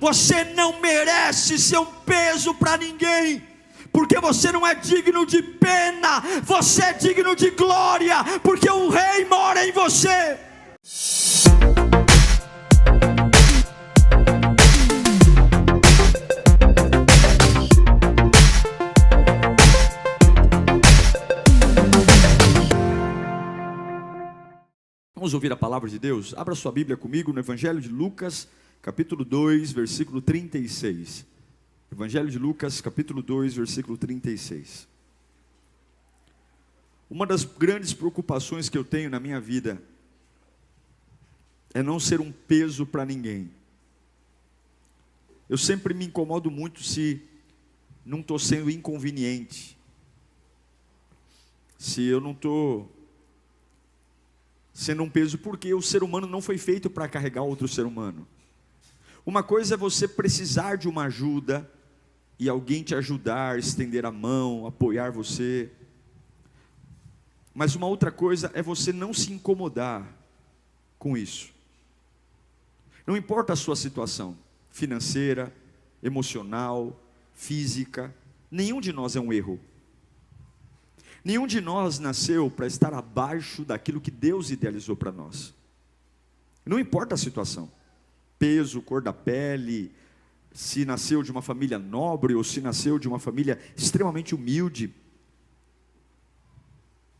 Você não merece ser um peso para ninguém, porque você não é digno de pena, você é digno de glória, porque o Rei mora em você. Vamos ouvir a palavra de Deus? Abra sua Bíblia comigo no Evangelho de Lucas, capítulo 2, versículo 36. Evangelho de Lucas, capítulo 2, versículo 36. Uma das grandes preocupações que eu tenho na minha vida é não ser um peso para ninguém. Eu sempre me incomodo muito se não estou sendo inconveniente, se eu não estou sendo um peso, porque o ser humano não foi feito para carregar outro ser humano. Uma coisa é você precisar de uma ajuda e alguém te ajudar, estender a mão, apoiar você. Mas uma outra coisa é você não se incomodar com isso. Não importa a sua situação financeira, emocional, física, nenhum de nós é um erro. Nenhum de nós nasceu para estar abaixo daquilo que Deus idealizou para nós. Não importa a situação, peso, cor da pele, se nasceu de uma família nobre ou se nasceu de uma família extremamente humilde.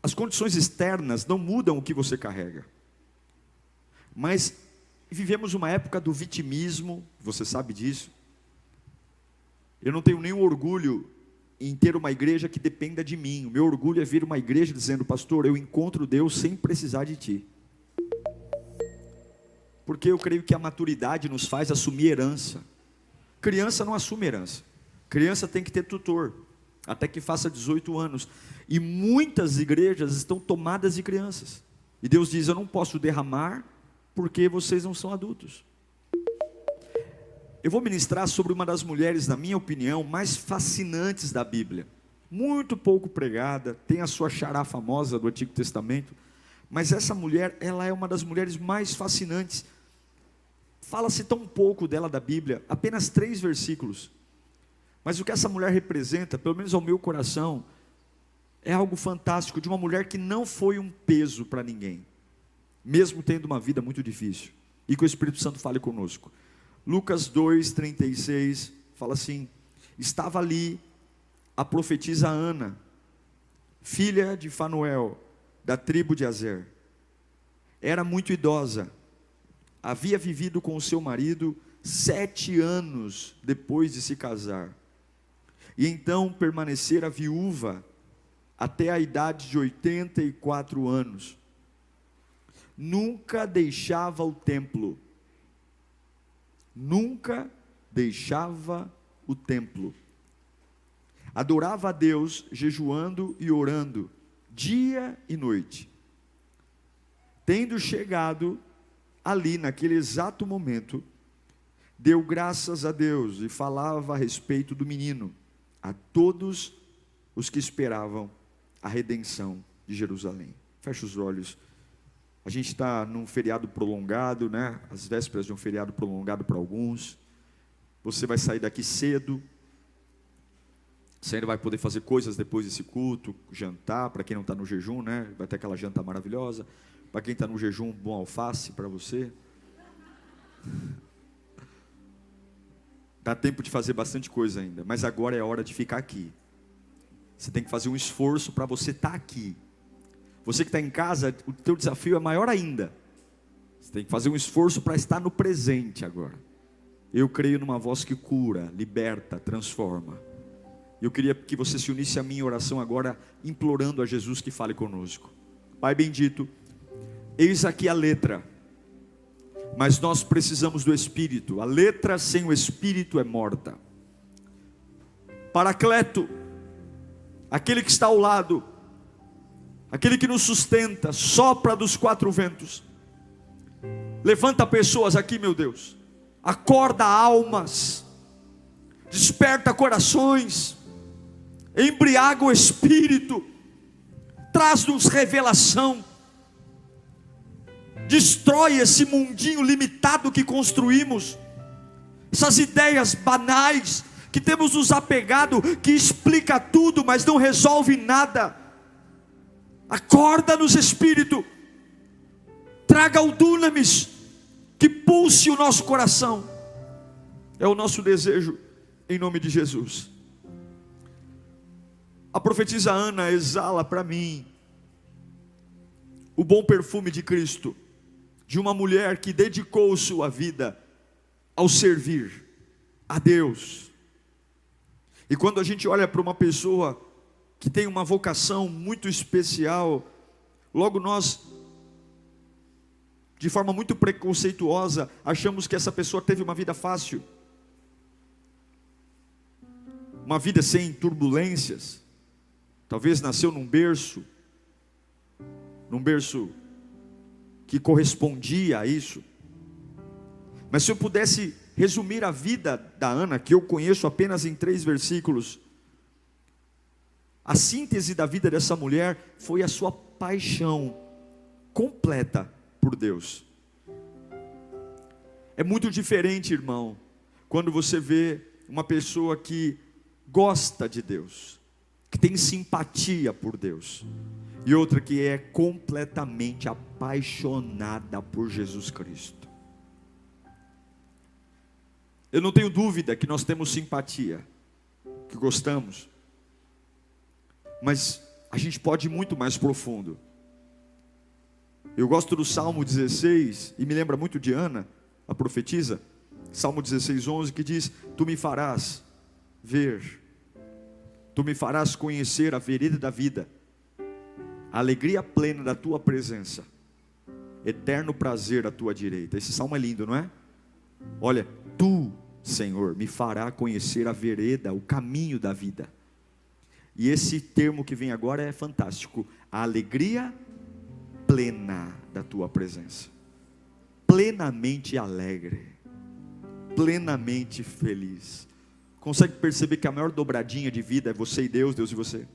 As condições externas não mudam o que você carrega. Mas vivemos uma época do vitimismo, você sabe disso. Eu não tenho nenhum orgulho em ter uma igreja que dependa de mim. O meu orgulho é vir uma igreja dizendo: pastor, eu encontro Deus sem precisar de ti. Porque eu creio que a maturidade nos faz assumir herança. Criança não assume herança. Criança tem que ter tutor, até que faça 18 anos. E muitas igrejas estão tomadas de crianças. E Deus diz: eu não posso derramar, porque vocês não são adultos. Eu vou ministrar sobre uma das mulheres, na minha opinião, mais fascinantes da Bíblia. Muito pouco pregada, tem a sua xará famosa do Antigo Testamento. Mas essa mulher, ela é uma das mulheres mais fascinantes. Fala-se tão pouco dela da Bíblia, apenas 3 versículos. Mas o que essa mulher representa, pelo menos ao meu coração, é algo fantástico, de uma mulher que não foi um peso para ninguém, mesmo tendo uma vida muito difícil. E que o Espírito Santo fale conosco. Lucas 2, 36, fala assim: estava ali a profetisa Ana, filha de Fanuel, da tribo de Azer. Era muito idosa, havia vivido com o seu marido 7 anos depois de se casar, e então permanecera viúva até a idade de 84 anos. Nunca deixava o templo. Nunca deixava o templo. Adorava a Deus, jejuando e orando, dia e noite. Tendo chegado ali, naquele exato momento, deu graças a Deus e falava a respeito do menino a todos os que esperavam a redenção de Jerusalém. Feche os olhos. A gente está num feriado prolongado, né? As vésperas de um feriado prolongado para alguns. Você vai sair daqui cedo. Você ainda vai poder fazer coisas depois desse culto, jantar, para quem não está no jejum, né? Vai ter aquela janta maravilhosa. Para quem está no jejum, bom alface para você. Dá tempo de fazer bastante coisa ainda, mas agora é a hora de ficar aqui. Você tem que fazer um esforço para você estar aqui. Você que está em casa, o teu desafio é maior ainda. Você tem que fazer um esforço para estar no presente agora. Eu creio numa voz que cura, liberta, transforma. Eu queria que você se unisse à minha oração agora, implorando a Jesus que fale conosco. Pai bendito, eis aqui a letra, mas nós precisamos do Espírito. A letra sem o Espírito é morta. Paracleto, aquele que está ao lado, aquele que nos sustenta, sopra dos 4 ventos. Levanta pessoas aqui, meu Deus. Acorda almas. Desperta corações. Embriaga o espírito. Traz-nos revelação. Destrói esse mundinho limitado que construímos. essas ideias banais que temos nos apegado, que explica tudo, mas não resolve nada. Acorda-nos, Espírito, traga o dunamis, que pulse o nosso coração. É o nosso desejo, em nome de Jesus. A profetisa Ana exala para mim o bom perfume de Cristo, de uma mulher que dedicou sua vida ao servir a Deus. E quando a gente olha para uma pessoa que tem uma vocação muito especial, logo nós, de forma muito preconceituosa, achamos que essa pessoa teve uma vida fácil, uma vida sem turbulências. Talvez nasceu num berço que correspondia a isso. Mas se eu pudesse resumir a vida da Ana, que eu conheço apenas em 3 versículos, a síntese da vida dessa mulher foi a sua paixão completa por Deus. É muito diferente, irmão, quando você vê uma pessoa que gosta de Deus, que tem simpatia por Deus, e outra que é completamente apaixonada por Jesus Cristo. Eu não tenho dúvida que nós temos simpatia, que gostamos, mas a gente pode ir muito mais profundo. Eu gosto do Salmo 16, e me lembra muito de Ana, a profetisa, Salmo 16, 11, que diz: tu me farás ver, tu me farás conhecer a vereda da vida, a alegria plena da tua presença, eterno prazer à tua direita. Esse salmo é lindo, não é? Olha, tu, Senhor, me fará conhecer a vereda, o caminho da vida. E esse termo que vem agora é fantástico: a alegria plena da tua presença, plenamente alegre, plenamente feliz. Consegue perceber que a maior dobradinha de vida é você e Deus, Deus e você?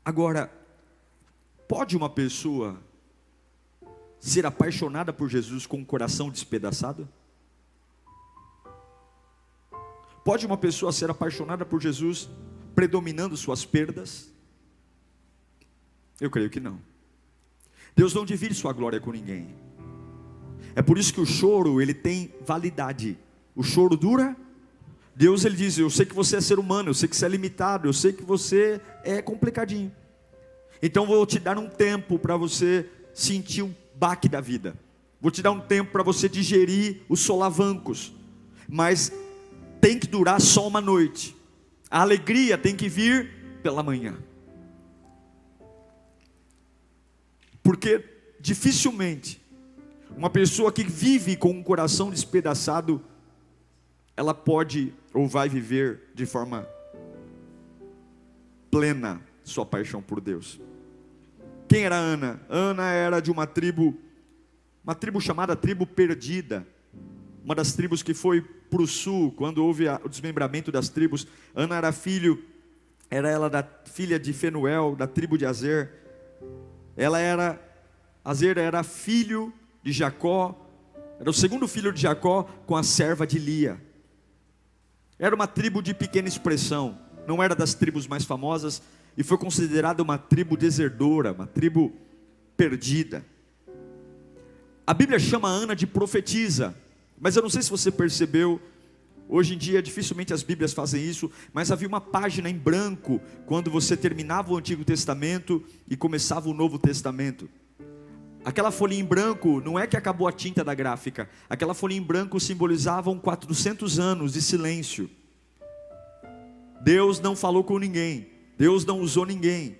Agora, pode uma pessoa ser apaixonada por Jesus com um coração despedaçado? Pode uma pessoa ser apaixonada por Jesus predominando suas perdas? Eu creio que não. Deus não divide sua glória com ninguém. É por isso que o choro, ele tem validade. O choro dura. Deus, ele diz: eu sei que você é ser humano, eu sei que você é limitado, eu sei que você é complicadinho, então vou te dar um tempo para você sentir um baque da vida, vou te dar um tempo para você digerir os solavancos, mas tem que durar só uma noite. A alegria tem que vir pela manhã, porque dificilmente uma pessoa que vive com um coração despedaçado, ela pode ou vai viver de forma plena sua paixão por Deus. Quem era Ana? Ana era de uma tribo chamada tribo perdida, uma das tribos que foi para o sul, quando houve o desmembramento das tribos. Ana era filha filha de Fenuel, da tribo de Azer. Azer era filho de Jacó, era o segundo filho de Jacó com a serva de Lia. Era uma tribo de pequena expressão, não era das tribos mais famosas, e foi considerada uma tribo desertora, uma tribo perdida. A Bíblia chama Ana de profetisa, mas eu não sei se você percebeu, hoje em dia dificilmente as Bíblias fazem isso, mas havia uma página em branco quando você terminava o Antigo Testamento e começava o Novo Testamento. Aquela folhinha em branco, não é que acabou a tinta da gráfica, aquela folhinha em branco simbolizava 400 anos de silêncio. Deus não falou com ninguém, Deus não usou ninguém.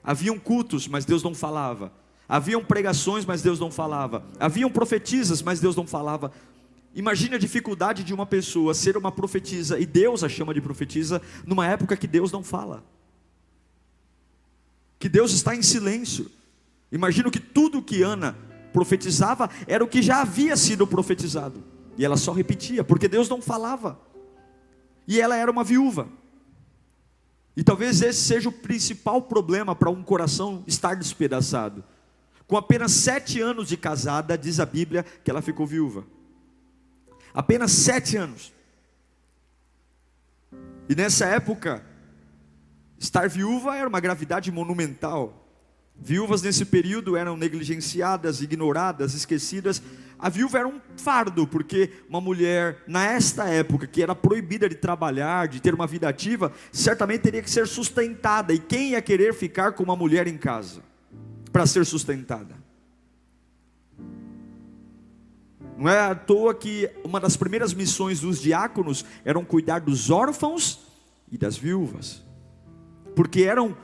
Haviam cultos, mas Deus não falava. Haviam pregações, mas Deus não falava. Haviam profetisas, mas Deus não falava. Imagine a dificuldade de uma pessoa ser uma profetisa, e Deus a chama de profetisa, numa época que Deus não fala, que Deus está em silêncio. Imagino que tudo que Ana profetizava era o que já havia sido profetizado, e ela só repetia, porque Deus não falava, e ela era uma viúva. E talvez esse seja o principal problema para um coração estar despedaçado. Com apenas 7 anos de casada, diz a Bíblia que ela ficou viúva. Apenas 7 anos. E nessa época, estar viúva era uma gravidade monumental. Viúvas nesse período eram negligenciadas, ignoradas, esquecidas. A viúva era um fardo, porque uma mulher, nesta época, que era proibida de trabalhar, de ter uma vida ativa, certamente teria que ser sustentada. E quem ia querer ficar com uma mulher em casa para ser sustentada? Não é à toa que uma das primeiras missões dos diáconos eram cuidar dos órfãos e das viúvas, porque eram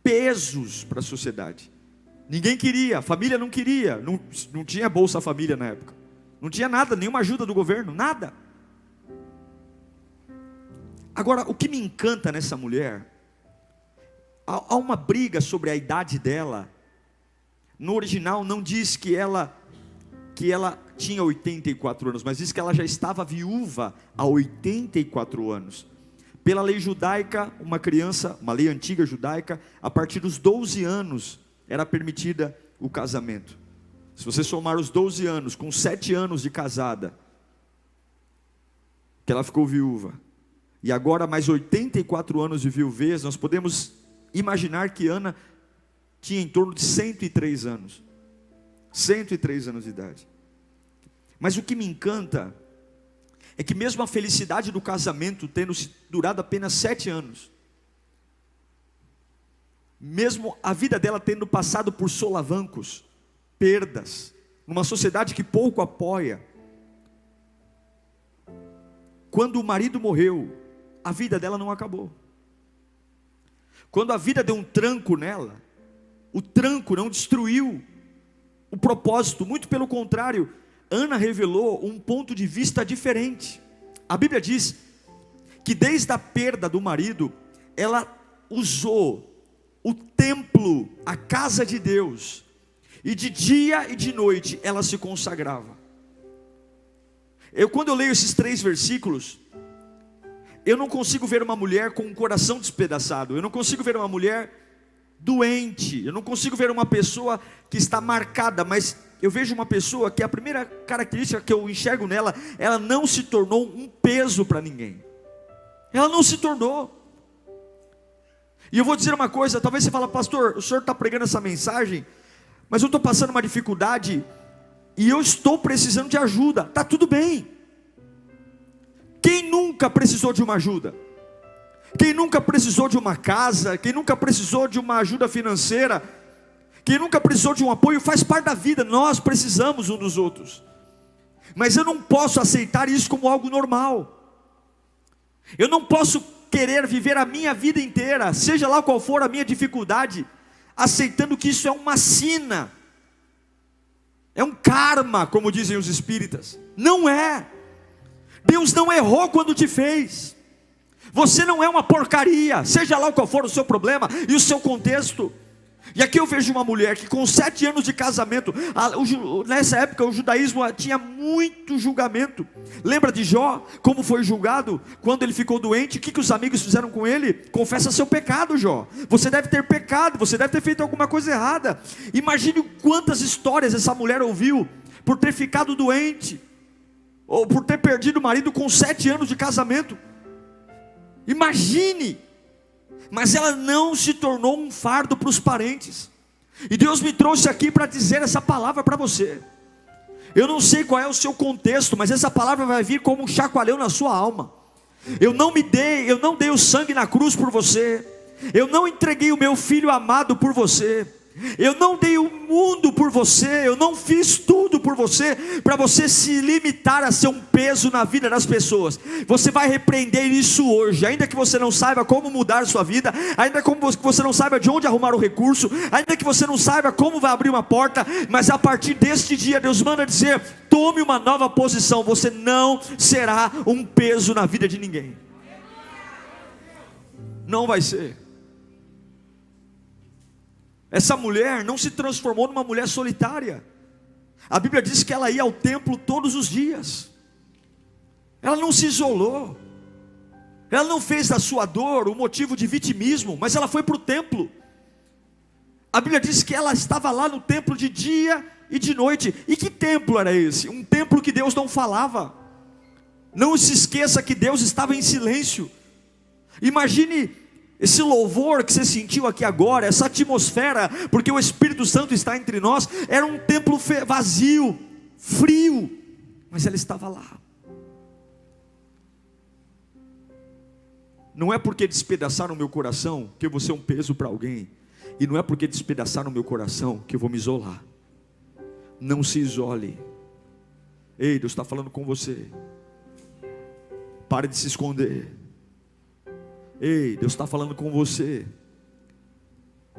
pesos para a sociedade. Ninguém queria, a família não queria, não tinha Bolsa Família na época, não tinha nada, nenhuma ajuda do governo, nada. Agora, o que me encanta nessa mulher, há uma briga sobre a idade dela. No original não diz que ela tinha 84 anos, mas diz que ela já estava viúva há 84 anos. Pela lei judaica, uma criança, uma lei antiga judaica, a partir dos 12 anos era permitida o casamento. Se você somar os 12 anos com 7 anos de casada, que ela ficou viúva, e agora mais 84 anos de viuvez, nós podemos imaginar que Ana tinha em torno de 103 anos. 103 anos de idade. Mas o que me encanta é que mesmo a felicidade do casamento tendo durado apenas 7 anos, mesmo a vida dela tendo passado por solavancos, perdas, numa sociedade que pouco apoia, quando o marido morreu, a vida dela não acabou. Quando a vida deu um tranco nela, o tranco não destruiu o propósito, muito pelo contrário, Ana revelou um ponto de vista diferente. A Bíblia diz que desde a perda do marido, ela usou o templo, a casa de Deus, e de dia e de noite ela se consagrava. Quando eu leio esses 3 versículos, eu não consigo ver uma mulher com um coração despedaçado, eu não consigo ver uma mulher doente, eu não consigo ver uma pessoa que está marcada, mas eu vejo uma pessoa que a primeira característica que eu enxergo nela, ela não se tornou um peso para ninguém. Ela não se tornou. E eu vou dizer uma coisa, talvez você fale, pastor, o senhor está pregando essa mensagem, mas eu estou passando uma dificuldade, e eu estou precisando de ajuda. Está tudo bem. Quem nunca precisou de uma ajuda? Quem nunca precisou de uma casa? Quem nunca precisou de uma ajuda financeira? Quem nunca precisou de um apoio? Faz parte da vida, nós precisamos uns dos outros. Mas eu não posso aceitar isso como algo normal. Eu não posso querer viver a minha vida inteira, seja lá qual for a minha dificuldade, aceitando que isso é uma sina, é um karma, como dizem os espíritas. Não é. Deus não errou quando te fez. Você não é uma porcaria, seja lá qual for o seu problema e o seu contexto. E aqui eu vejo uma mulher que com 7 anos de casamento, nessa época o judaísmo tinha muito julgamento. Lembra de Jó, como foi julgado? Quando ele ficou doente, o que os amigos fizeram com ele? Confessa seu pecado, Jó. Você deve ter pecado, você deve ter feito alguma coisa errada. Imagine quantas histórias essa mulher ouviu, por ter ficado doente, ou por ter perdido o marido com 7 anos de casamento. Imagine. Mas ela não se tornou um fardo para os parentes. E Deus me trouxe aqui para dizer essa palavra para você. Eu não sei qual é o seu contexto, mas essa palavra vai vir como um chacoalhão na sua alma. Eu não dei o sangue na cruz por você. Eu não entreguei o meu filho amado por você. Eu não dei o mundo por você. Eu não fiz tudo por você, para você se limitar a ser um peso na vida das pessoas. Você vai repreender isso hoje, ainda que você não saiba como mudar sua vida, ainda que você não saiba de onde arrumar o recurso, ainda que você não saiba como vai abrir uma porta. Mas a partir deste dia, Deus manda dizer: tome uma nova posição. Você não será um peso na vida de ninguém. Não vai ser. Essa mulher não se transformou numa mulher solitária. A Bíblia diz que ela ia ao templo todos os dias. Ela não se isolou. Ela não fez da sua dor um motivo de vitimismo, mas ela foi para o templo. A Bíblia diz que ela estava lá no templo de dia e de noite. E que templo era esse? Um templo que Deus não falava. Não se esqueça que Deus estava em silêncio. Imagine esse louvor que você sentiu aqui agora, essa atmosfera, porque o Espírito Santo está entre nós. Era um templo vazio, frio, mas ela estava lá. Não é porque despedaçaram o meu coração que eu vou ser um peso para alguém. E não é porque despedaçaram o meu coração que eu vou me isolar. Não se isole. Ei, Deus está falando com você. Pare de se esconder. Ei, Deus está falando com você.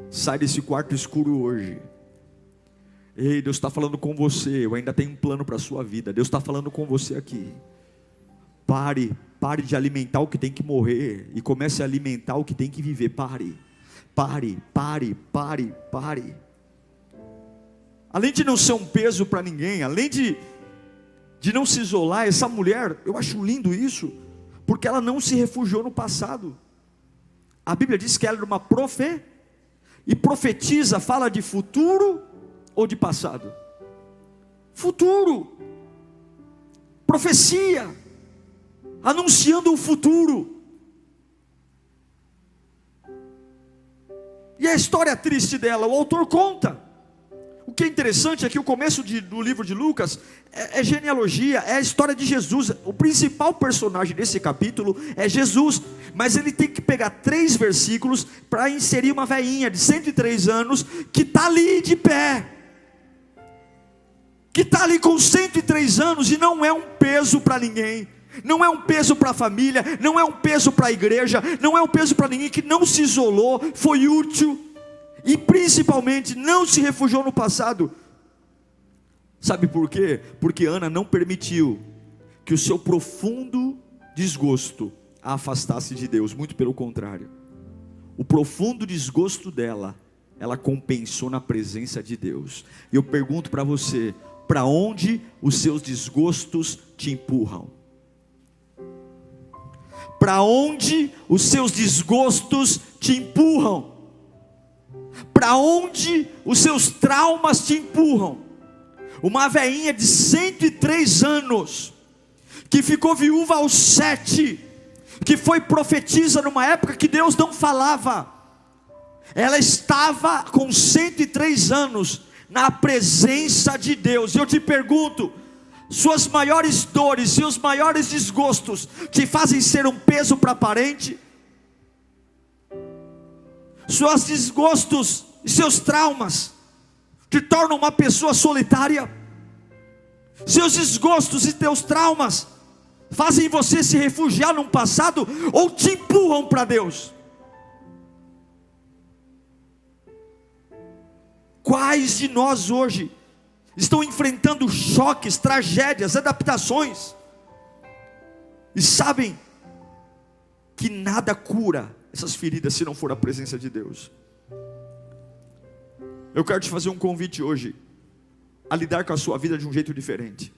Sai desse quarto escuro hoje. Ei, Deus está falando com você. Eu ainda tenho um plano para a sua vida. Deus está falando com você aqui. Pare de alimentar o que tem que morrer e comece a alimentar o que tem que viver. Pare. Além de não ser um peso para ninguém, além de não se isolar, essa mulher, eu acho lindo isso, porque ela não se refugiou no passado. A Bíblia diz que ela era uma e profetiza, fala de futuro ou de passado? Futuro, profecia, anunciando o futuro. E a história triste dela, o autor conta. O que é interessante é que o começo do livro de Lucas é genealogia, é a história de Jesus. O principal personagem desse capítulo é Jesus, mas ele tem que pegar 3 versículos para inserir uma velhinha de 103 anos, que está ali de pé, que está ali com 103 anos e não é um peso para ninguém. Não é um peso para a família, não é um peso para a igreja, não é um peso para ninguém, que não se isolou, foi útil e principalmente não se refugiou no passado. Sabe por quê? Porque Ana não permitiu que o seu profundo desgosto a afastasse de Deus, muito pelo contrário. O profundo desgosto dela, ela compensou na presença de Deus. E eu pergunto para você, para onde os seus desgostos te empurram? Para onde os seus desgostos te empurram? Para onde os seus traumas te empurram? Uma velhinha de 103 anos, que ficou viúva aos 7, que foi profetisa numa época que Deus não falava. Ela estava com 103 anos na presença de Deus. E eu te pergunto, suas maiores dores e os maiores desgostos te fazem ser um peso para parente? Seus desgostos e seus traumas te tornam uma pessoa solitária? Seus desgostos e teus traumas fazem você se refugiar num passado ou te empurram para Deus? Quais de nós hoje estão enfrentando choques, tragédias, adaptações, e sabem que nada cura essas feridas se não for a presença de Deus? Eu quero te fazer um convite hoje a lidar com a sua vida de um jeito diferente.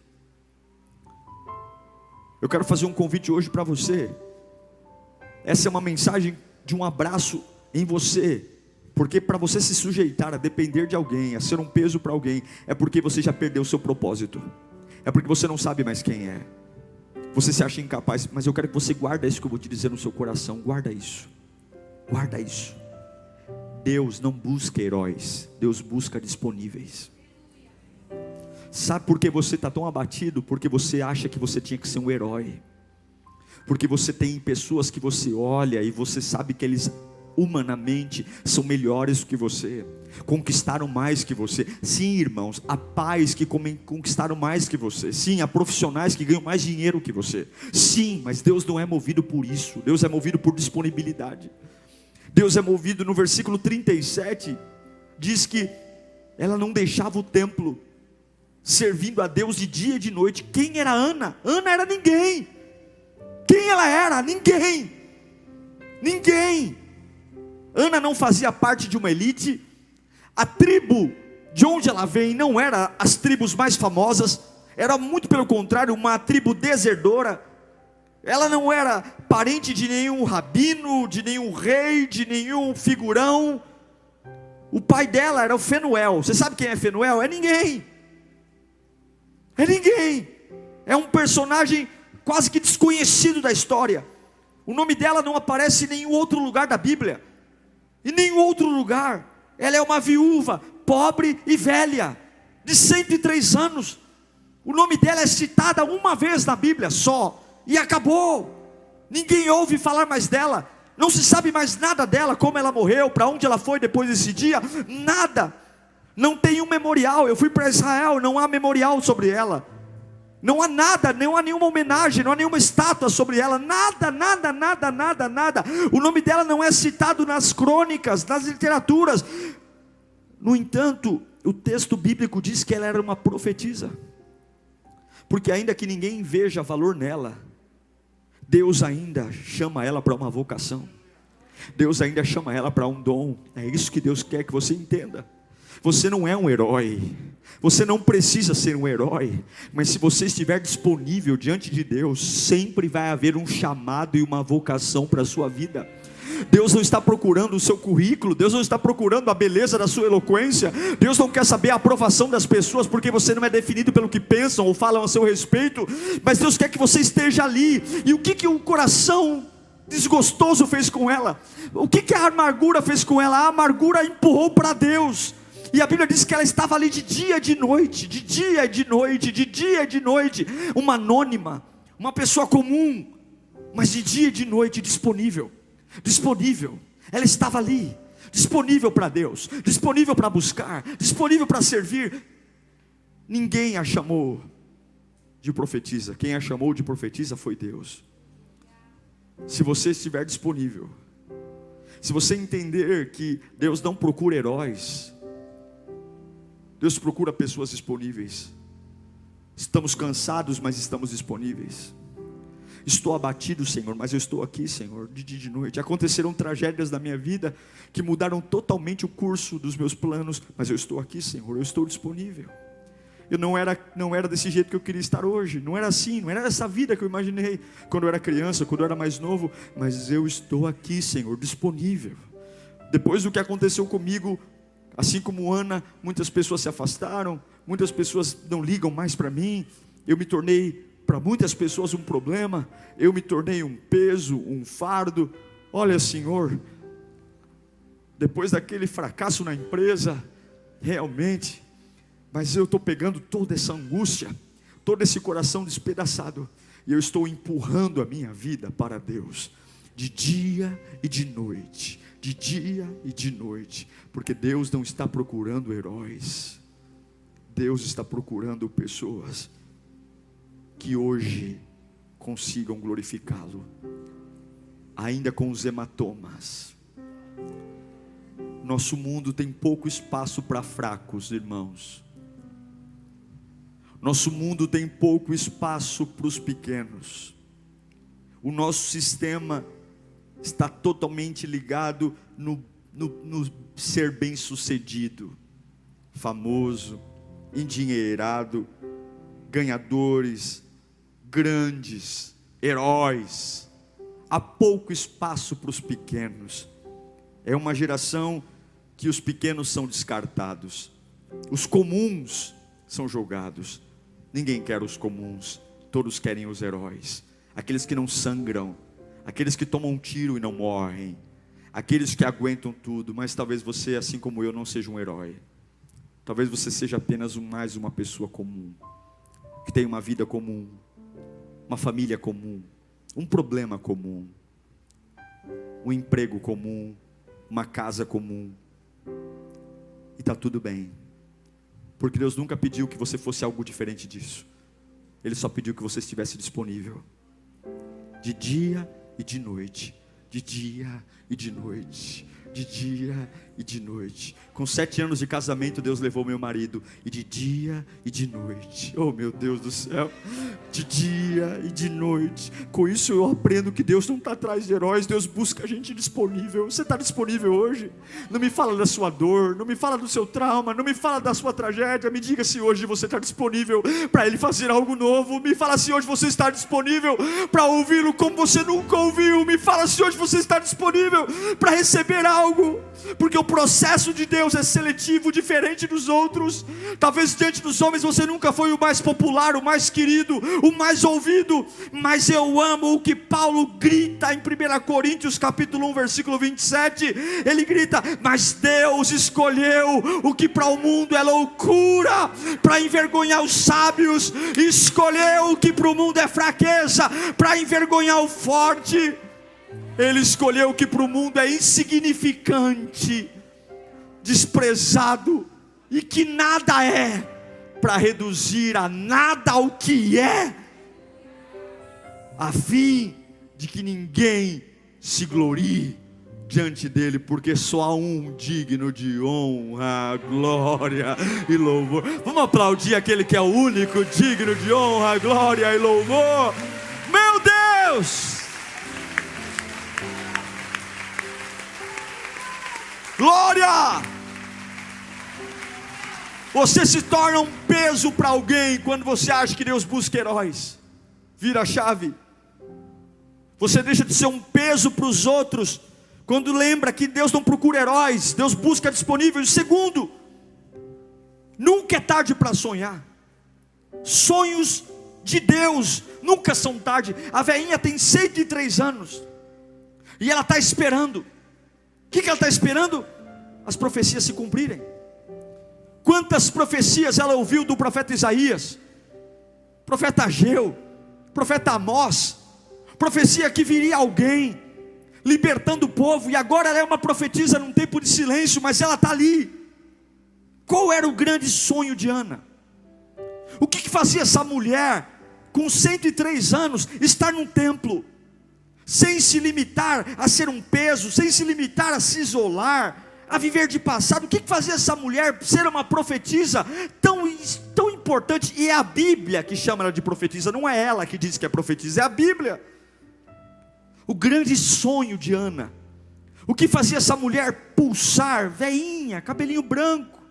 Eu quero fazer um convite hoje para você. Essa é uma mensagem de um abraço em você. Porque para você se sujeitar a depender de alguém, a ser um peso para alguém, é porque você já perdeu o seu propósito. É porque você não sabe mais quem é. Você se acha incapaz. Mas eu quero que você guarde isso que eu vou te dizer no seu coração. Guarda isso. Guarda isso. Deus não busca heróis. Deus busca disponíveis. Sabe por que você está tão abatido? Porque você acha que você tinha que ser um herói. Porque você tem pessoas que você olha e você sabe que eles humanamente são melhores do que você, conquistaram mais que você. Sim, irmãos, há pais que conquistaram mais que você. Sim, há profissionais que ganham mais dinheiro que você. Sim, mas Deus não é movido por isso. Deus é movido por disponibilidade. Deus é movido, no versículo 37 diz que ela não deixava o templo, servindo a Deus de dia e de noite. Quem era Ana? Ana era ninguém. Quem ela era? Ninguém. Ana não fazia parte de uma elite. A tribo de onde ela vem não era as tribos mais famosas, era muito pelo contrário, uma tribo desertora. Ela não era parente de nenhum rabino, de nenhum rei, de nenhum figurão. O pai dela era o Fenuel. Você sabe quem é Fenuel? É ninguém. É ninguém. É um personagem quase que desconhecido da história. O nome dela não aparece em nenhum outro lugar da Bíblia. Em nenhum outro lugar. Ela é uma viúva, pobre e velha, de 103 anos. O nome dela é citada uma vez na Bíblia só, e acabou. Ninguém ouve falar mais dela. Não se sabe mais nada dela, como ela morreu, para onde ela foi depois desse dia, nada. Não tem um memorial. Eu fui para Israel, não há memorial sobre ela. Não há nada, não há nenhuma homenagem, não há nenhuma estátua sobre ela, nada, nada, nada, nada, nada. O nome dela não é citado nas crônicas, nas literaturas. No entanto, o texto bíblico diz que ela era uma profetisa. Porque ainda que ninguém veja valor nela, Deus ainda chama ela para uma vocação. Deus ainda chama ela para um dom. É isso que Deus quer que você entenda. Você não é um herói. Você não precisa ser um herói. Mas se você estiver disponível diante de Deus, sempre vai haver um chamado e uma vocação para a sua vida. Deus não está procurando o seu currículo. Deus não está procurando a beleza da sua eloquência. Deus não quer saber a aprovação das pessoas, porque você não é definido pelo que pensam ou falam a seu respeito. Mas Deus quer que você esteja ali. E o que o coração desgostoso fez com ela? O que a amargura fez com ela? A amargura empurrou para Deus. E a Bíblia diz que ela estava ali de dia e de noite, de dia e de noite, de dia e de noite. Uma anônima, uma pessoa comum, mas de dia e de noite disponível. Disponível. Ela estava ali, disponível para Deus, disponível para buscar, disponível para servir. Ninguém a chamou de profetisa. Quem a chamou de profetisa foi Deus. Se você estiver disponível, se você entender que Deus não procura heróis, Deus procura pessoas disponíveis. Estamos cansados, mas estamos disponíveis. Estou abatido, Senhor, mas eu estou aqui, Senhor, de dia e de noite. Aconteceram tragédias na minha vida que mudaram totalmente o curso dos meus planos, mas eu estou aqui, Senhor, eu estou disponível. Eu não era desse jeito que eu queria estar hoje. Não era assim, não era essa vida que eu imaginei quando eu era criança, quando eu era mais novo. Mas eu estou aqui, Senhor, disponível. Depois do que aconteceu comigo, assim como Ana, muitas pessoas se afastaram, muitas pessoas não ligam mais para mim. Eu me tornei, para muitas pessoas, um problema. Eu me tornei um peso, um fardo. Olha, Senhor, depois daquele fracasso na empresa, realmente, mas eu estou pegando toda essa angústia, todo esse coração despedaçado, e eu estou empurrando a minha vida para Deus, de dia e de noite, de dia e de noite, porque Deus não está procurando heróis. Deus está procurando pessoas que hoje consigam glorificá-lo, ainda com os hematomas. Nosso mundo tem pouco espaço para fracos, irmãos. Nosso mundo tem pouco espaço para os pequenos. O nosso sistema está totalmente ligado no ser bem sucedido, famoso, endinheirado, ganhadores, grandes, heróis. Há pouco espaço para os pequenos. É uma geração que os pequenos são descartados, os comuns são julgados. Ninguém quer os comuns, todos querem os heróis, aqueles que não sangram, aqueles que tomam um tiro e não morrem, aqueles que aguentam tudo. Mas talvez você, assim como eu, não seja um herói. Talvez você seja apenas mais uma pessoa comum, que tem uma vida comum, uma família comum, um problema comum, um emprego comum, uma casa comum, e está tudo bem, porque Deus nunca pediu que você fosse algo diferente disso. Ele só pediu que você estivesse disponível, de dia e de noite, de dia e de noite, de dia e de noite. Com 7 anos de casamento, Deus levou meu marido, e de dia e de noite, oh meu Deus do céu, de dia e de noite. Com isso eu aprendo que Deus não está atrás de heróis, Deus busca a gente disponível. Você está disponível hoje? Não me fala da sua dor, não me fala do seu trauma, não me fala da sua tragédia. Me diga se hoje você está disponível para Ele fazer algo novo. Me fala se hoje você está disponível para ouvi-lo como você nunca ouviu. Me fala se hoje você está disponível para receber algo, porque o processo de Deus é seletivo, diferente dos outros. Talvez diante dos homens você nunca foi o mais popular, o mais querido, o mais ouvido, mas eu amo o que Paulo grita em 1 Coríntios capítulo 1 versículo 27, ele grita: mas Deus escolheu o que para o mundo é loucura, para envergonhar os sábios, escolheu o que para o mundo é fraqueza, para envergonhar o forte. Ele escolheu o que para o mundo é insignificante, desprezado, e que nada é, para reduzir a nada o que é, a fim de que ninguém se glorie diante dele, porque só há um digno de honra, glória e louvor. Vamos aplaudir aquele que é o único digno de honra, glória e louvor. Meu Deus! Glória! Você se torna um peso para alguém quando você acha que Deus busca heróis. Vira a chave. Você deixa de ser um peso para os outros quando lembra que Deus não procura heróis, Deus busca disponíveis. Segundo, nunca é tarde para sonhar. Sonhos de Deus nunca são tarde. A velhinha tem 103 anos e ela está esperando. O que ela está esperando? As profecias se cumprirem. Quantas profecias ela ouviu do profeta Isaías, profeta Ageu, profeta Amós, profecia que viria alguém libertando o povo, e agora ela é uma profetisa num tempo de silêncio, mas ela está ali. Qual era o grande sonho de Ana? O que fazia essa mulher com 103 anos estar num templo, sem se limitar a ser um peso, sem se limitar a se isolar, a viver de passado? O que fazia essa mulher ser uma profetisa tão importante? E é a Bíblia que chama ela de profetisa, não é ela que diz que é profetisa, é a Bíblia. O grande sonho de Ana, o que fazia essa mulher pulsar, veinha, cabelinho branco.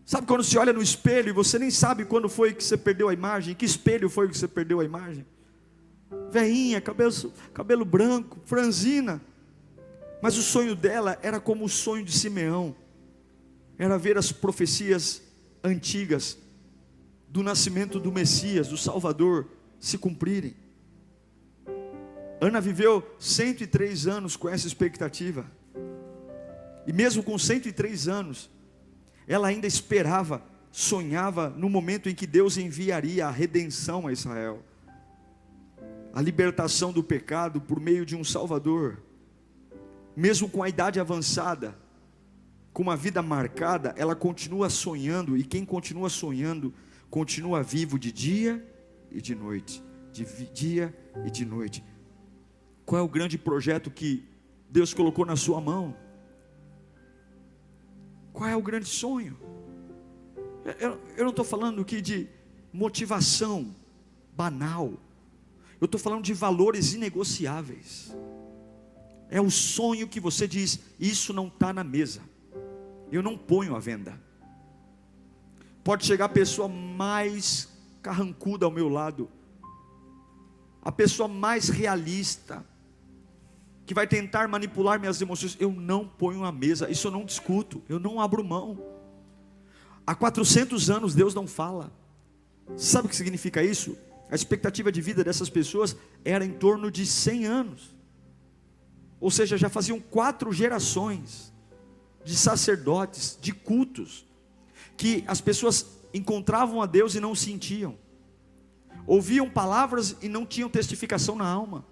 Sabe quando você olha no espelho e você nem sabe quando foi que você perdeu a imagem? Que espelho foi que você perdeu a imagem? Veinha, cabelo branco, franzina. Mas o sonho dela era como o sonho de Simeão, era ver as profecias antigas do nascimento do Messias, do Salvador, se cumprirem. Ana viveu 103 anos com essa expectativa, e mesmo com 103 anos, ela ainda esperava, sonhava no momento em que Deus enviaria a redenção a Israel, a libertação do pecado por meio de um Salvador. Mesmo com a idade avançada, com uma vida marcada, ela continua sonhando, e quem continua sonhando, continua vivo de dia e de noite, de dia e de noite. Qual é o grande projeto que Deus colocou na sua mão? Qual é o grande sonho? Eu não estou falando aqui de motivação banal, eu estou falando de valores inegociáveis. É o sonho que você diz: isso não está na mesa, eu não ponho à venda. Pode chegar a pessoa mais carrancuda ao meu lado, a pessoa mais realista, que vai tentar manipular minhas emoções, eu não ponho à mesa, isso eu não discuto, eu não abro mão. Há 400 anos Deus não fala. Sabe o que significa isso? A expectativa de vida dessas pessoas era em torno de 100 anos. Ou seja, já faziam 4 gerações de sacerdotes, de cultos, que as pessoas encontravam a Deus e não sentiam, ouviam palavras e não tinham testificação na alma.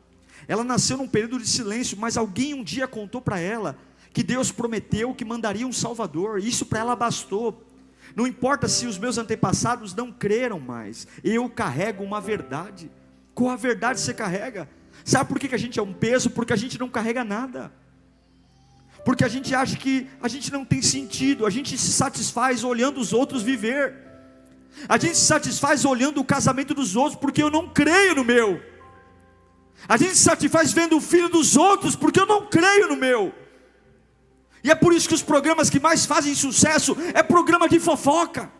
Ela nasceu num período de silêncio, mas alguém um dia contou para ela que Deus prometeu que mandaria um Salvador. Isso para ela bastou. Não importa se os meus antepassados não creram mais, eu carrego uma verdade. Qual a verdade você carrega? Sabe por que a gente é um peso? Porque a gente não carrega nada, porque a gente acha que a gente não tem sentido. A gente se satisfaz olhando os outros viver, a gente se satisfaz olhando o casamento dos outros, porque eu não creio no meu. A gente se satisfaz vendo o filho dos outros, porque eu não creio no meu. E é por isso que os programas que mais fazem sucesso é programa de fofoca.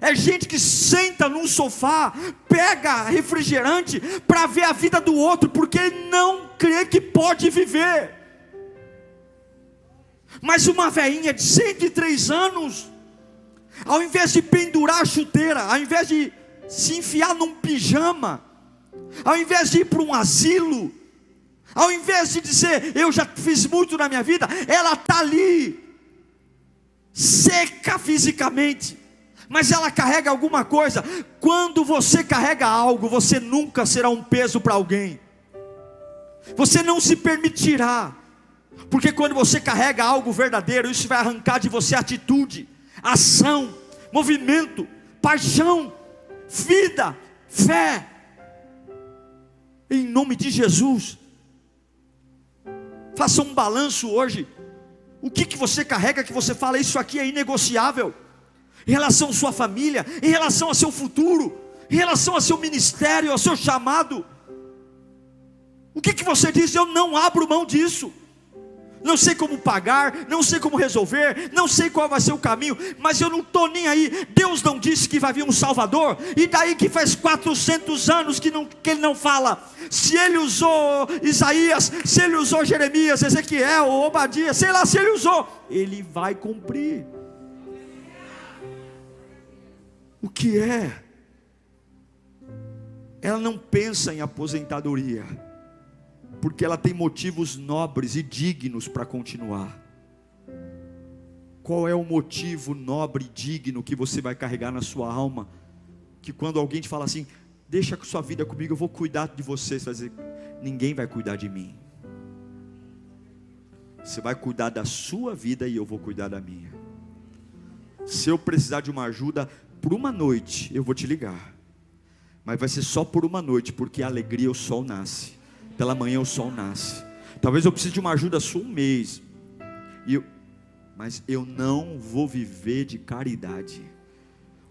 É gente que senta num sofá, pega refrigerante para ver a vida do outro, porque não crê que pode viver. Mas uma velhinha de 103 anos, ao invés de pendurar a chuteira, ao invés de se enfiar num pijama, ao invés de ir para um asilo, ao invés de dizer, eu já fiz muito na minha vida, ela está ali, seca fisicamente, mas ela carrega alguma coisa. Quando você carrega algo, você nunca será um peso para alguém, você não se permitirá, porque quando você carrega algo verdadeiro, isso vai arrancar de você atitude, ação, movimento, paixão, vida, fé, em nome de Jesus. Faça um balanço hoje. O que você carrega que você fala, isso aqui é inegociável, em relação à sua família, em relação ao seu futuro, em relação ao seu ministério, ao seu chamado? O que você diz? Eu não abro mão disso. Não sei como pagar, não sei como resolver, não sei qual vai ser o caminho, mas eu não estou nem aí. Deus não disse que vai vir um Salvador, e daí que faz 400 anos que Ele não fala? Se Ele usou Isaías, se Ele usou Jeremias, Ezequiel, Obadias, sei lá, se Ele usou, Ele vai cumprir. O que é? Ela não pensa em aposentadoria, porque ela tem motivos nobres e dignos para continuar. Qual é o motivo nobre e digno que você vai carregar na sua alma? Que quando alguém te fala assim, deixa a sua vida comigo, eu vou cuidar de você, você vai dizer, ninguém vai cuidar de mim. Você vai cuidar da sua vida e eu vou cuidar da minha. Se eu precisar de uma ajuda por uma noite, eu vou te ligar, mas vai ser só por uma noite, porque a alegria, o sol nasce. Pela manhã o sol nasce. Talvez eu precise de uma ajuda só um mês, mas eu não vou viver de caridade,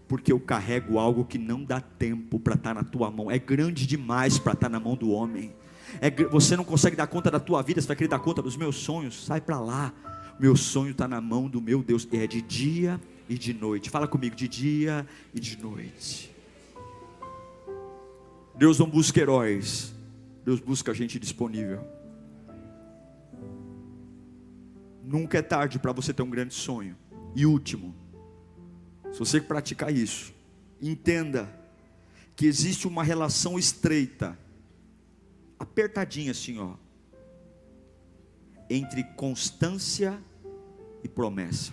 porque eu carrego algo que não dá tempo para estar na tua mão. É grande demais para estar na mão do homem. Você não consegue dar conta da tua vida, você vai querer dar conta dos meus sonhos? Sai para lá. Meu sonho está na mão do meu Deus, é de dia e de noite. Fala comigo, de dia e de noite. Deus não busca heróis, Deus busca gente disponível. Nunca é tarde para você ter um grande sonho. E último, se você praticar isso, entenda que existe uma relação estreita, apertadinha assim, ó, entre constância e promessa.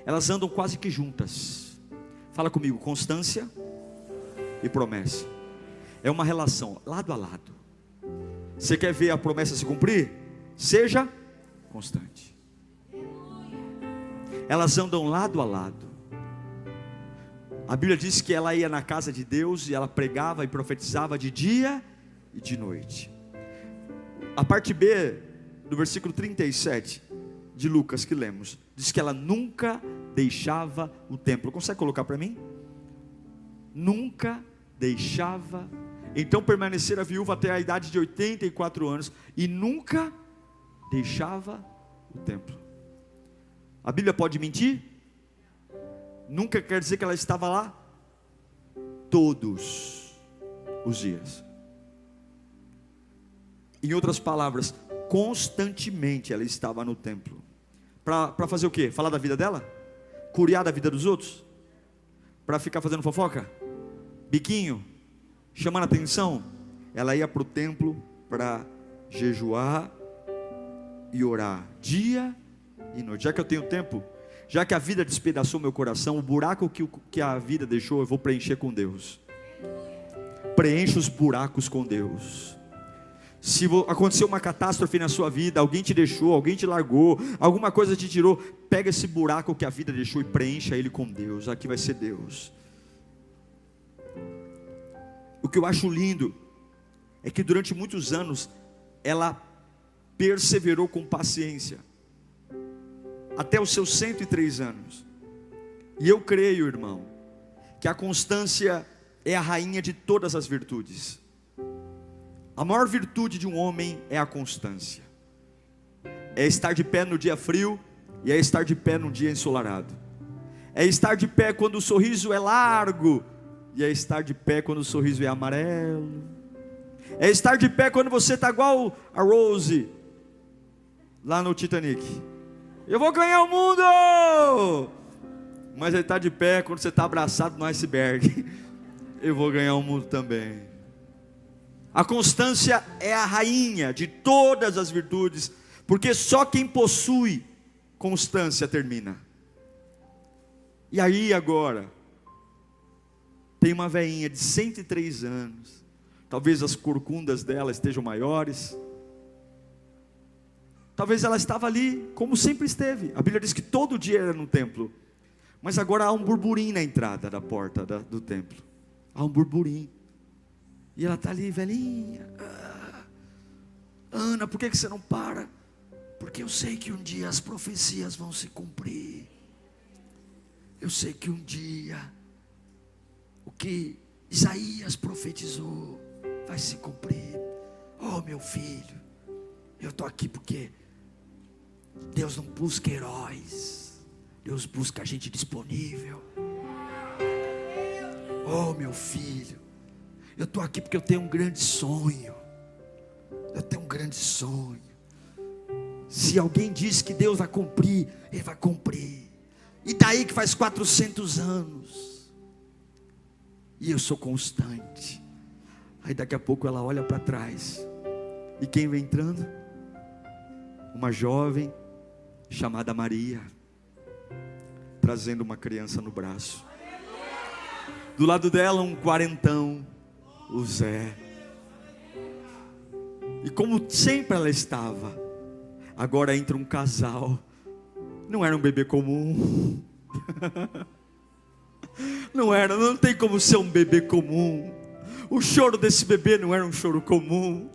Elas andam quase que juntas. Fala comigo, constância e promessa. É uma relação lado a lado. Você quer ver a promessa se cumprir? Seja constante. Elas andam lado a lado. A Bíblia diz que ela ia na casa de Deus e ela pregava e profetizava de dia e de noite. A parte B do versículo 37 de Lucas que lemos, diz que ela nunca deixava o templo. Consegue colocar para mim? Nunca deixava. Então permanecera viúva até a idade de 84 anos e nunca deixava o templo. A Bíblia pode mentir? Nunca quer dizer que ela estava lá todos os dias. Em outras palavras, constantemente ela estava no templo. Para fazer o quê? Falar da vida dela? Curiar da vida dos outros? Para ficar fazendo fofoca? Biquinho? Chamando a atenção? Ela ia para o templo para jejuar e orar dia e noite. Já que eu tenho tempo, já que a vida despedaçou meu coração, o buraco que a vida deixou, eu vou preencher com Deus. Preencha os buracos com Deus. Se aconteceu uma catástrofe na sua vida, alguém te deixou, alguém te largou, alguma coisa te tirou, pega esse buraco que a vida deixou e preencha ele com Deus. Aqui vai ser Deus. O que eu acho lindo é que durante muitos anos ela perseverou com paciência até os seus 103 anos. E eu creio, irmão, que a constância é a rainha de todas as virtudes. A maior virtude de um homem é a constância. É estar de pé no dia frio e é estar de pé no dia ensolarado. É estar de pé quando o sorriso é largo e é estar de pé quando o sorriso é amarelo. É estar de pé quando você está igual a Rose, lá no Titanic. Eu vou ganhar o mundo! Mas ele está de pé quando você está abraçado no iceberg. Eu vou ganhar o mundo também. A constância é a rainha de todas as virtudes, porque só quem possui constância termina. E aí agora, tem uma velhinha de 103 anos, talvez as corcundas dela estejam maiores, talvez ela estava ali como sempre esteve. A Bíblia diz que todo dia era no templo, mas agora há um burburinho na entrada da porta do templo. Há um burburinho. E ela está ali, velhinha. Ana, por que você não para? Porque eu sei que um dia as profecias vão se cumprir. Eu sei que um dia o que Isaías profetizou vai se cumprir. Oh, meu filho, eu estou aqui porque Deus não busca heróis, Deus busca gente disponível. Oh, meu filho, eu estou aqui porque eu tenho um grande sonho. Eu tenho um grande sonho. Se alguém diz que Deus vai cumprir, Ele vai cumprir. E daí que faz 400 anos. E eu sou constante. Aí daqui a pouco ela olha para trás. E quem vem entrando? Uma jovem chamada Maria, trazendo uma criança no braço. Do lado dela um quarentão, o Zé. E como sempre ela estava, agora entra um casal. Não era um bebê comum. Não tem como ser um bebê comum. O choro desse bebê não era um choro comum.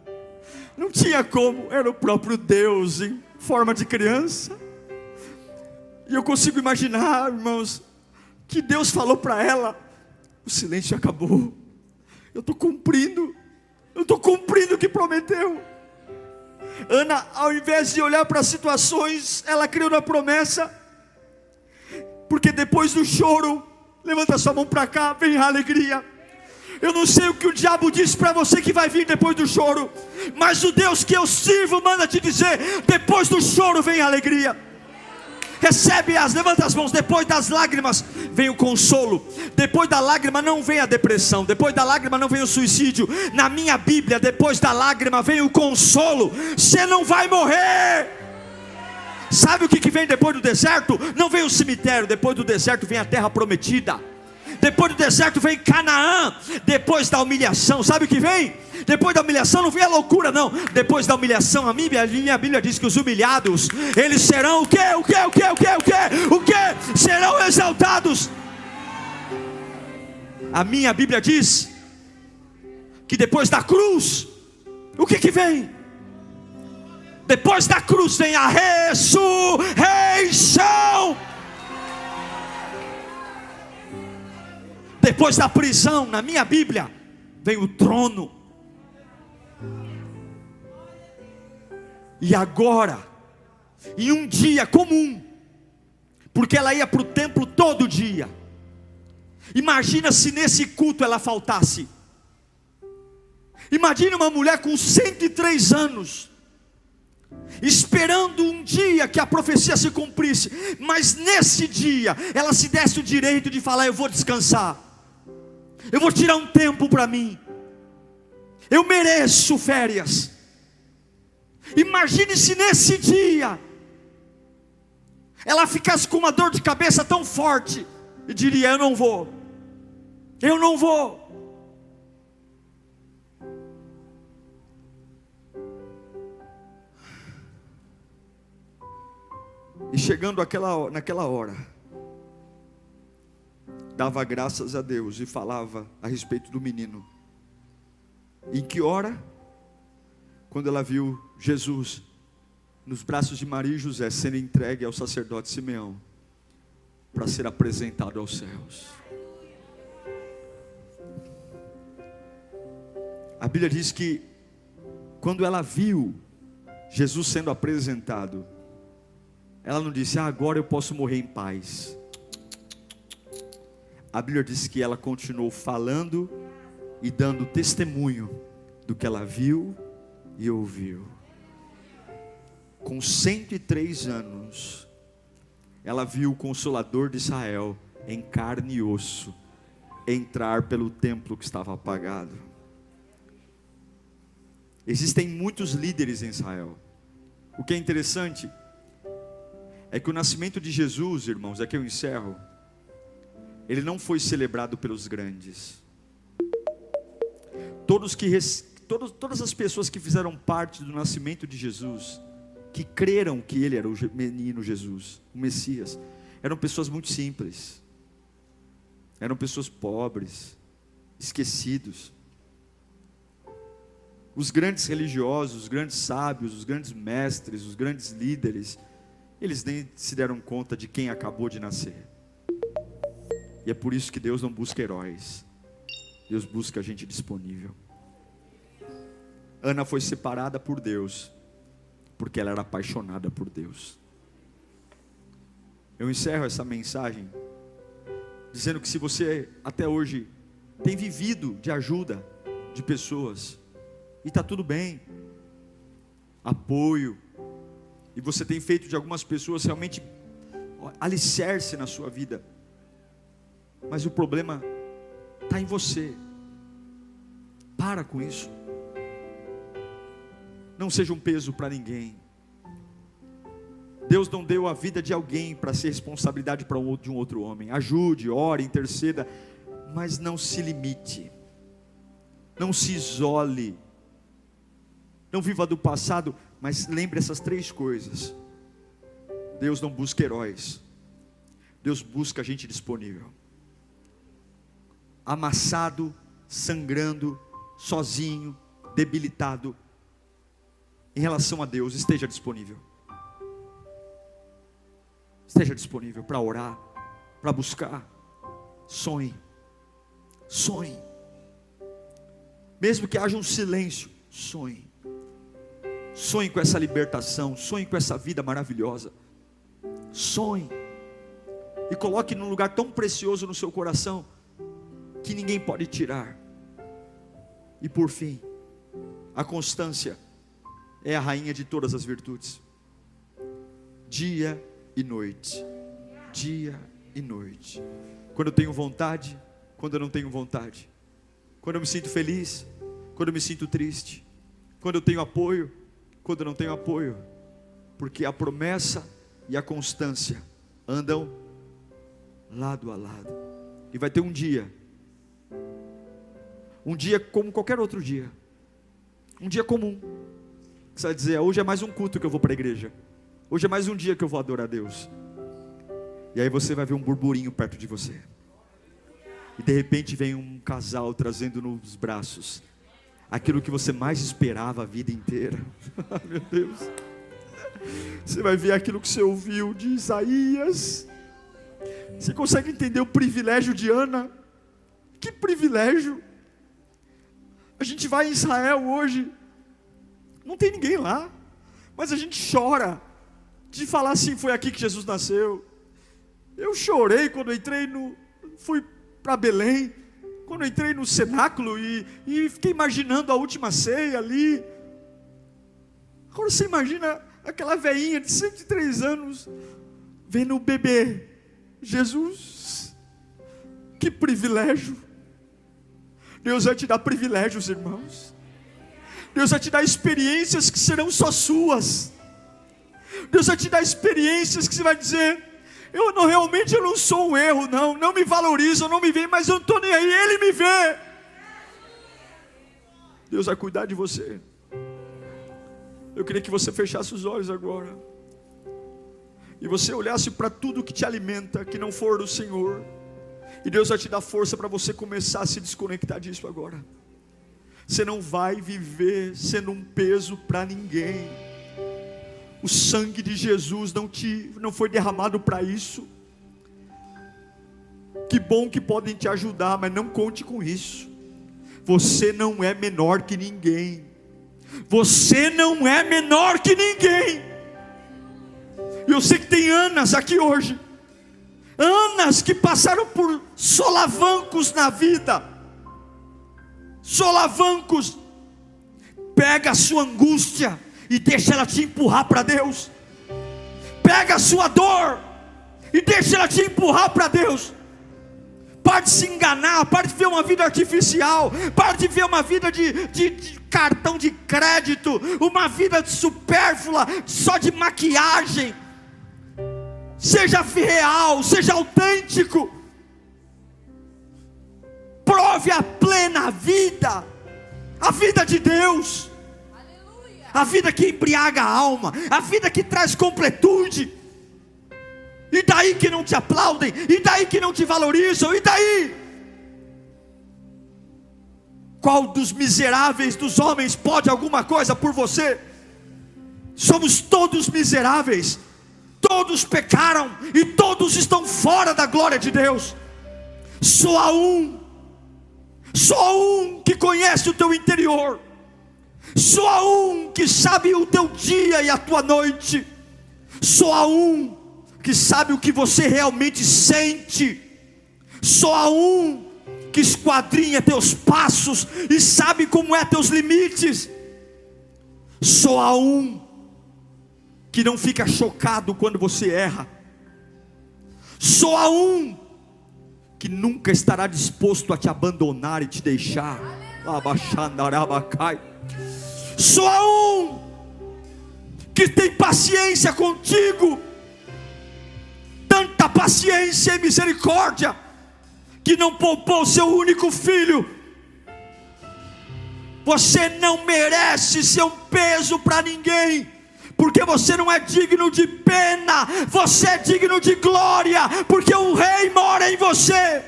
Não tinha como, era o próprio Deus em forma de criança. E eu consigo imaginar, irmãos, que Deus falou para ela: o silêncio acabou. Eu estou cumprindo o que prometeu. Ana, ao invés de olhar para as situações, ela creu na promessa. Porque depois do choro, levanta sua mão para cá, vem a alegria. Eu não sei o que o diabo disse para você que vai vir depois do choro, mas o Deus que eu sirvo manda te dizer: depois do choro vem a alegria. Recebe-as, levanta as mãos. Depois das lágrimas vem o consolo. Depois da lágrima não vem a depressão. Depois da lágrima não vem o suicídio. Na minha Bíblia, depois da lágrima vem o consolo. Você não vai morrer. Sabe o que vem depois do deserto? Não vem o cemitério. Depois do deserto vem a terra prometida. Depois do deserto vem Canaã. Depois da humilhação, sabe o que vem? Depois da humilhação não vem a loucura, não. Depois da humilhação, a minha Bíblia diz que os humilhados, eles serão o quê? O quê? Serão exaltados. A minha Bíblia diz que depois da cruz, o que vem? Depois da cruz vem a ressurreição. Depois da prisão, na minha Bíblia, vem o trono. E agora, em um dia comum, porque ela ia para o templo todo dia. Imagina se nesse culto ela faltasse. Imagina uma mulher com 103 anos, esperando um dia que a profecia se cumprisse, mas nesse dia, ela se desse o direito de falar: eu vou descansar, eu vou tirar um tempo para mim, eu mereço férias. Imagine se nesse dia ela ficasse com uma dor de cabeça tão forte e diria: eu não vou. E chegando naquela hora, dava graças a Deus e falava a respeito do menino. Em que hora? Quando ela viu Jesus nos braços de Maria e José sendo entregue ao sacerdote Simeão para ser apresentado aos céus. A Bíblia diz que quando ela viu Jesus sendo apresentado, ela não disse: agora eu posso morrer em paz. A Bíblia diz que ela continuou falando e dando testemunho do que ela viu e ouviu. com 103 anos, ela viu o Consolador de Israel, em carne e osso, entrar pelo templo que estava apagado. Existem muitos líderes em Israel. O que é interessante é que o nascimento de Jesus, irmãos, aqui eu encerro, ele não foi celebrado pelos grandes. Todas as pessoas que fizeram parte do nascimento de Jesus, que creram que ele era o menino Jesus, o Messias, eram pessoas muito simples, eram pessoas pobres, esquecidos. Os grandes religiosos, os grandes sábios, os grandes mestres, os grandes líderes, eles nem se deram conta de quem acabou de nascer. E é por isso que Deus não busca heróis, Deus busca gente disponível. Ana foi separada por Deus, porque ela era apaixonada por Deus. Eu encerro essa mensagem dizendo que se você até hoje tem vivido de ajuda de pessoas, e está tudo bem, apoio, e você tem feito de algumas pessoas realmente alicerce na sua vida, mas o problema está em você. Para com isso. Não seja um peso para ninguém. Deus não deu a vida de alguém para ser responsabilidade de um outro homem. Ajude, ore, interceda, mas não se limite, não se isole, não viva do passado, mas lembre essas 3 coisas. Deus não busca heróis, Deus busca gente disponível. Amassado, sangrando, sozinho, debilitado, em relação a Deus, esteja disponível. Esteja disponível para orar, para buscar. Sonhe. Sonhe. Mesmo que haja um silêncio, sonhe. Sonhe com essa libertação, sonhe com essa vida maravilhosa. Sonhe. E coloque num lugar tão precioso no seu coração, que ninguém pode tirar. E por fim, a constância é a rainha de todas as virtudes. Dia e noite, dia e noite. Quando eu tenho vontade, quando eu não tenho vontade. Quando eu me sinto feliz, quando eu me sinto triste. Quando eu tenho apoio, quando eu não tenho apoio. Porque a promessa e a constância andam lado a lado. E vai ter um dia como qualquer outro dia, um dia comum, que você vai dizer: hoje é mais um culto que eu vou para a igreja, hoje é mais um dia que eu vou adorar a Deus. E aí você vai ver um burburinho perto de você, e de repente vem um casal trazendo nos braços aquilo que você mais esperava a vida inteira. Meu Deus, você vai ver aquilo que você ouviu de Isaías. Você consegue entender o privilégio de Ana? Que privilégio! A gente vai em Israel hoje, não tem ninguém lá, mas a gente chora de falar assim: foi aqui que Jesus nasceu. Eu chorei quando fui para Belém, quando eu entrei no cenáculo e fiquei imaginando a última ceia ali. Agora você imagina aquela velhinha de 103 anos vendo o bebê Jesus. Que privilégio! Deus vai te dar privilégios, irmãos. Deus vai te dar experiências que serão só suas. Deus vai te dar experiências que você vai dizer: eu não sou um erro, não me valorizam, não me veem, mas eu não estou nem aí, Ele me vê. Deus vai cuidar de você. Eu queria que você fechasse os olhos agora, e você olhasse para tudo que te alimenta, que não for do Senhor. E Deus vai te dar força para você começar a se desconectar disso agora. Você não vai viver sendo um peso para ninguém. O sangue de Jesus não foi derramado para isso. Que bom que podem te ajudar, mas não conte com isso. Você não é menor que ninguém. Você não é menor que ninguém. E eu sei que tem Anas aqui hoje, Anas que passaram por solavancos na vida. Solavancos. Pega a sua angústia e deixa ela te empurrar para Deus. Pega a sua dor e deixa ela te empurrar para Deus. Para de se enganar, para de ver uma vida artificial, para de ver uma vida de cartão de crédito, uma vida supérflua, só de maquiagem. Seja real, seja autêntico. Prove a plena vida, a vida de Deus. Aleluia. A vida que embriaga a alma, a vida que traz completude. E daí que não te aplaudem, e daí que não te valorizam, e daí? Qual dos miseráveis dos homens pode alguma coisa por você? Somos todos miseráveis, todos pecaram, e todos estão fora da glória de Deus. Só há um que conhece o teu interior, só há um que sabe o teu dia e a tua noite, só há um que sabe o que você realmente sente, só há um que esquadrinha teus passos e sabe como é teus limites, só há um que não fica chocado quando você erra, só há um que nunca estará disposto a te abandonar e te deixar. Só há um que tem paciência contigo, tanta paciência e misericórdia, que não poupou seu único filho. Você não merece ser um peso para ninguém, porque você não é digno de pena, você é digno de glória, porque o Rei mora em você.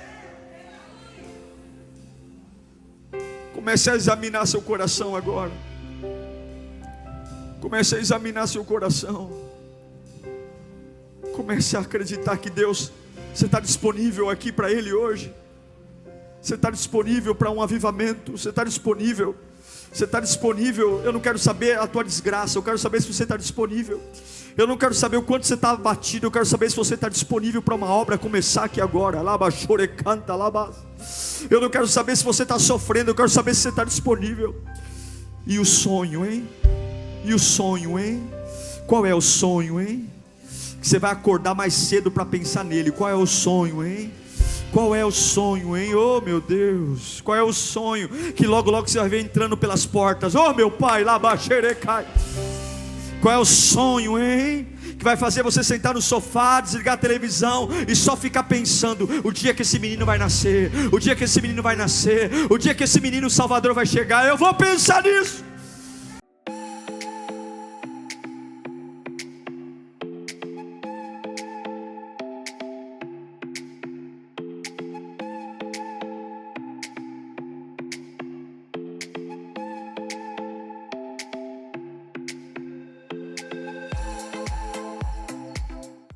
Comece a examinar seu coração agora. Comece a examinar seu coração. Comece a acreditar que Deus, você está disponível aqui para Ele hoje. Você está disponível para um avivamento. Você está disponível. Você está disponível. Eu não quero saber a tua desgraça, eu quero saber se você está disponível. Eu não quero saber o quanto você está abatido, eu quero saber se você está disponível para uma obra começar aqui agora. Eu não quero saber se você está sofrendo, eu quero saber se você está disponível. E o sonho, hein? E o sonho, hein? Qual é o sonho, hein? Que você vai acordar mais cedo para pensar nele. Qual é o sonho, hein? Qual é o sonho, hein? Oh meu Deus, qual é o sonho? Que logo logo você vai ver entrando pelas portas. Oh meu pai, lá baixerecai. Qual é o sonho, hein? Que vai fazer você sentar no sofá, desligar a televisão e só ficar pensando: o dia que esse menino vai nascer, o dia que esse menino vai nascer, o dia que esse menino Salvador vai chegar. Eu vou pensar nisso.